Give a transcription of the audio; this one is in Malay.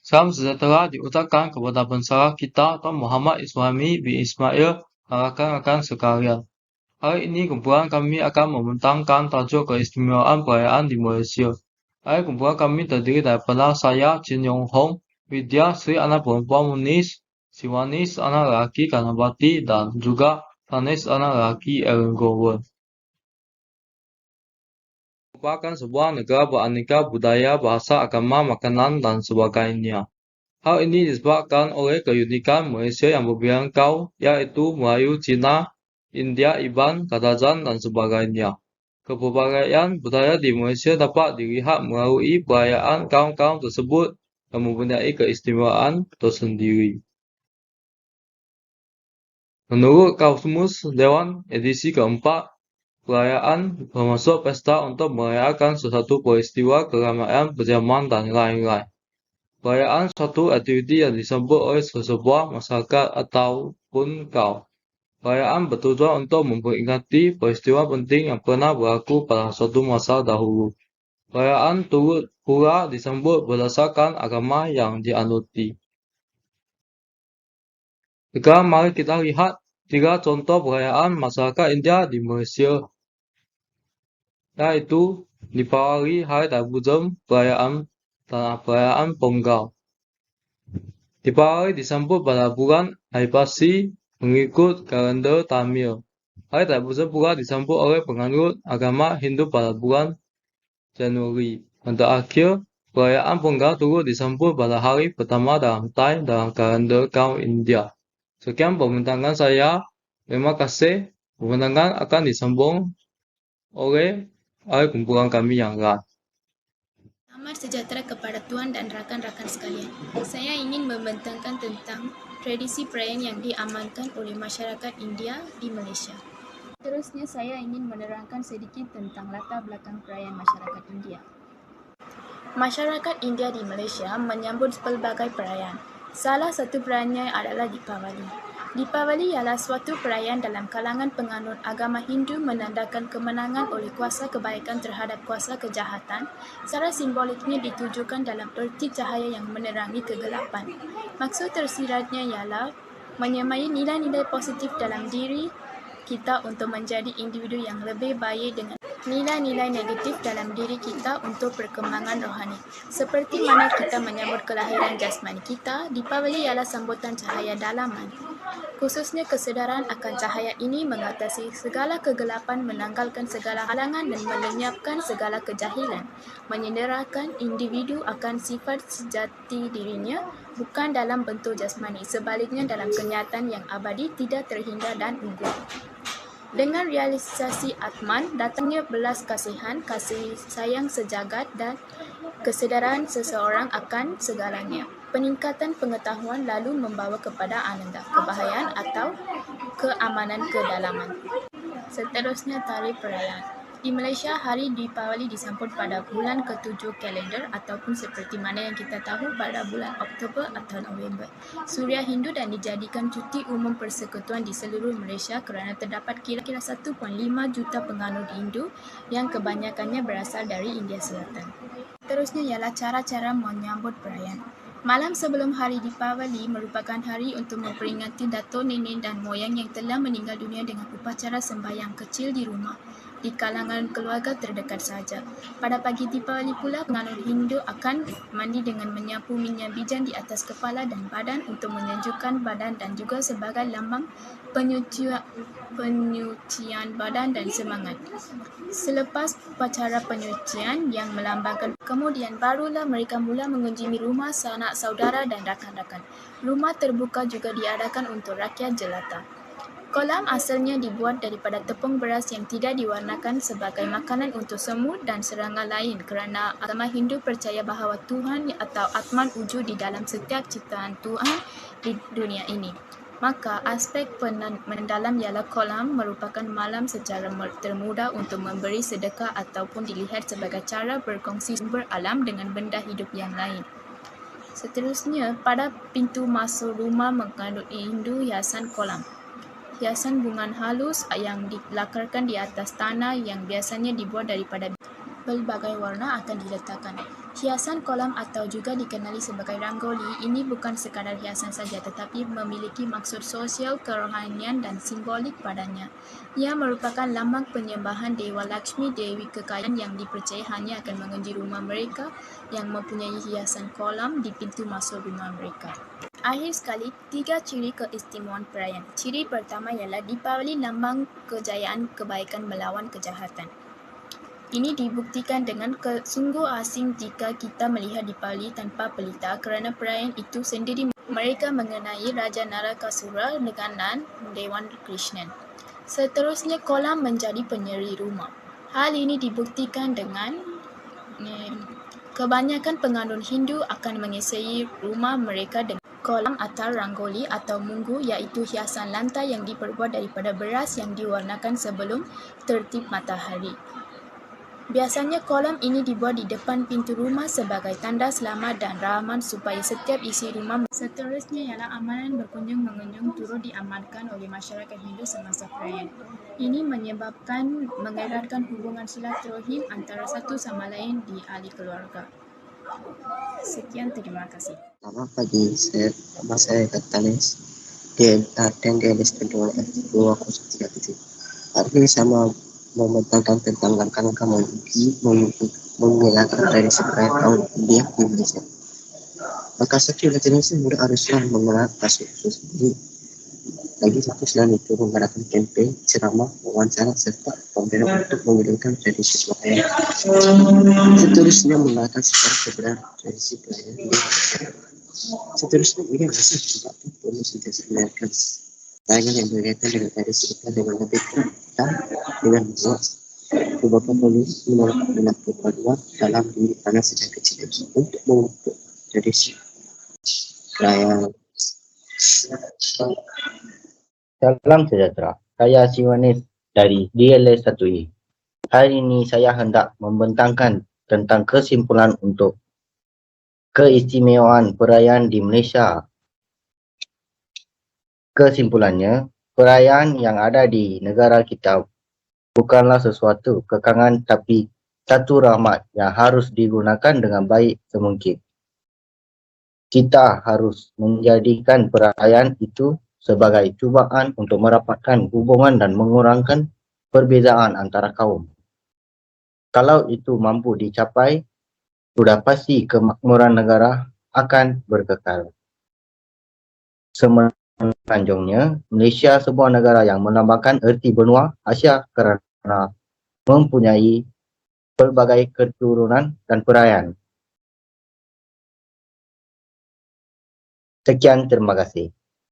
Salam sejahtera diucapkan kepada bendahara kita Tuan Muhammad Ismail bin Ismail dan rakan-rakan sekalian. Hari ini kumpulan kami akan membentangkan tajuk keistimewaan perayaan di Malaysia. Hari kumpulan kami terdiri daripada saya, Jin Yong Hong, Widya, Sri anak perempuan Munis, Siwanis anak lelaki Kanabati, dan juga Tanis anak lelaki Ellen Gowen. Merupakan sebuah negara beraneka budaya, bahasa, agama, makanan, dan sebagainya. Hal ini disebabkan oleh keunikan Malaysia yang berbangkau, yaitu Melayu, Cina, India, Iban, Kadazan, dan sebagainya. Kepelbagaian budaya di Malaysia dapat dilihat melalui perayaan kaum-kaum tersebut yang mempunyai keistimewaan tersendiri. Menurut Kamus Dewan edisi keempat, perayaan bermaksud pesta untuk merayakan sesuatu peristiwa keramaian berzaman dan lain-lain. Perayaan suatu aktiviti yang disambut oleh sesebuah masyarakat ataupun kaum. Perayaan bertujuan untuk memperingati peristiwa penting yang pernah berlaku pada suatu masa dahulu. Perayaan turut pula disambut berdasarkan agama yang dianuti. Sekarang mari kita lihat 3 contoh perayaan masyarakat India di Malaysia, yaitu Deepawali, Hari Raya Budaya, perayaan Pongal. Deepawali disambut pada bulan Aipasi mengikut kalender Tamil. Hari Raya Budaya pula disambut oleh penganut agama Hindu pada bulan Januari. Dan terakhir, perayaan Pongal turut disambut pada hari pertama dalam Thai dalam kalender kaum India. Sekian pembintangan saya. Terima kasih. Pembintangan akan disambung oleh kumpulan kami yang lain. Selamat sejahtera kepada Tuan dan rakan-rakan sekalian. Saya ingin membentangkan tentang tradisi perayaan yang diamalkan oleh masyarakat India di Malaysia. Seterusnya saya ingin menerangkan sedikit tentang latar belakang perayaan masyarakat India. Masyarakat India di Malaysia menyambut pelbagai perayaan. Salah satu perayaannya adalah Deepawali. Deepawali ialah suatu perayaan dalam kalangan penganut agama Hindu menandakan kemenangan oleh kuasa kebaikan terhadap kuasa kejahatan. Secara simboliknya ditujukan dalam erti cahaya yang menerangi kegelapan. Maksud tersiratnya ialah menyamai nilai-nilai positif dalam diri kita untuk menjadi individu yang lebih baik dengan nilai-nilai negatif dalam diri kita untuk perkembangan rohani. Seperti mana kita menyambut kelahiran jasmani kita, Deepawali ialah sambutan cahaya dalaman. Khususnya kesedaran akan cahaya ini mengatasi segala kegelapan, menanggalkan segala halangan dan melenyapkan segala kejahilan, menyederakan individu akan sifat sejati dirinya, bukan dalam bentuk jasmani, sebaliknya dalam kenyataan yang abadi, tidak terhindar dan unggul. Dengan realisasi Atman, datangnya belas kasihan, kasih sayang sejagat dan kesedaran seseorang akan segalanya. Peningkatan pengetahuan lalu membawa kepada ananda, kebahagiaan atau keamanan kedalaman. Seterusnya tarikh perayaan. Di Malaysia, hari Deepawali disambut pada bulan ke-7 kalender ataupun seperti mana yang kita tahu pada bulan Oktober atau November. Suria Hindu dan dijadikan cuti umum persekutuan di seluruh Malaysia kerana terdapat kira-kira 1.5 juta penganut Hindu yang kebanyakannya berasal dari India Selatan. Seterusnya ialah cara-cara menyambut perayaan. Malam sebelum hari Deepawali merupakan hari untuk memperingati datuk nenek dan moyang yang telah meninggal dunia dengan upacara sembahyang kecil di rumah, di kalangan keluarga terdekat saja. Pada pagi Deepawali pula, penganut Hindu akan mandi dengan menyapu minyak bijan di atas kepala dan badan untuk menyejukkan badan dan juga sebagai lambang penyucian badan dan semangat. Selepas upacara penyucian yang melambangkan, kemudian barulah mereka mula mengunjungi rumah sanak saudara dan rakan-rakan. Rumah terbuka juga diadakan untuk rakyat jelata. Kolam asalnya dibuat daripada tepung beras yang tidak diwarnakan sebagai makanan untuk semut dan serangga lain kerana agama Hindu percaya bahawa Tuhan atau Atman wujud di dalam setiap ciptaan Tuhan di dunia ini. Maka aspek mendalam ialah kolam merupakan malam secara termudah untuk memberi sedekah ataupun dilihat sebagai cara berkongsi sumber alam dengan benda hidup yang lain. Seterusnya, pada pintu masuk rumah penganut Hindu hiasan kolam. Hiasan bunga halus yang dilakarkan di atas tanah yang biasanya dibuat daripada pelbagai warna akan diletakkan. Hiasan kolam atau juga dikenali sebagai rangoli ini bukan sekadar hiasan saja tetapi memiliki maksud sosial, kerohanian dan simbolik padanya. Ia merupakan lambang penyembahan Dewa Lakshmi, Dewi Kekayaan yang dipercaya hanya akan menguji rumah mereka yang mempunyai hiasan kolam di pintu masuk rumah mereka. Akhir sekali, 3 ciri keistimewaan perayaan. Ciri pertama ialah Deepavali, lambang kejayaan kebaikan melawan kejahatan. Ini dibuktikan dengan sungguh asing jika kita melihat Deepavali tanpa pelita kerana perayaan itu sendiri mereka mengenai Raja Narakasura dengan Dewan Krishnan. Seterusnya, kolam menjadi penyeri rumah. Hal ini dibuktikan dengan kebanyakan penganut Hindu akan mengisi rumah mereka dengan kolam atau rangoli atau munggu, iaitu hiasan lantai yang diperbuat daripada beras yang diwarnakan sebelum tertib matahari. Biasanya kolam ini dibuat di depan pintu rumah sebagai tanda selamat dan rahmat supaya setiap isi rumah. Seterusnya ialah amalan berkunjung mengunjung turut diamalkan oleh masyarakat Hindu semasa perayaan. Ini menyebabkan mengeratkan hubungan silaturahim antara satu sama lain di ahli keluarga. Sekian, terima kasih. Selamat pagi, saya Katalis di dan di LSP 2037. Hari ini saya membentangkan tentang langkah-langkah menghilangkan tradisi perayaan tahun India di Malaysia. Langkah satu Indonesia mudah haruslah mengelar kasus sendiri. Lagi satu selain itu mengadakan kampanye, ceramah, wawancara serta pembela untuk menghilangkan tradisi perayaan. Seterusnya menggunakan secara sebenarnya tradisi perayaan di Malaysia. Seterusnya ini masih juga perlu mendengarkan tayangan yang berkaitan dengan tradisi kita dengan lebih kuat dan dengan luas. Beberapa penulis menolak perpaduan dalam diri anak sejak kecil untuk membentuk tradisi perayaan. Salam sejahtera, saya Siwanis dari DLS1I. Hari ini saya hendak membentangkan tentang kesimpulan untuk keistimewaan perayaan di Malaysia. Kesimpulannya, perayaan yang ada di negara kita bukanlah sesuatu kekangan tapi satu rahmat yang harus digunakan dengan baik semungkin. Kita harus menjadikan perayaan itu sebagai cubaan untuk merapatkan hubungan dan mengurangkan perbezaan antara kaum. Kalau itu mampu dicapai, sudah pasti kemakmuran negara akan berkekal. Semenanjungnya, Malaysia sebuah negara yang melambangkan erti benua Asia kerana mempunyai pelbagai keturunan dan perayaan. Sekian, terima kasih.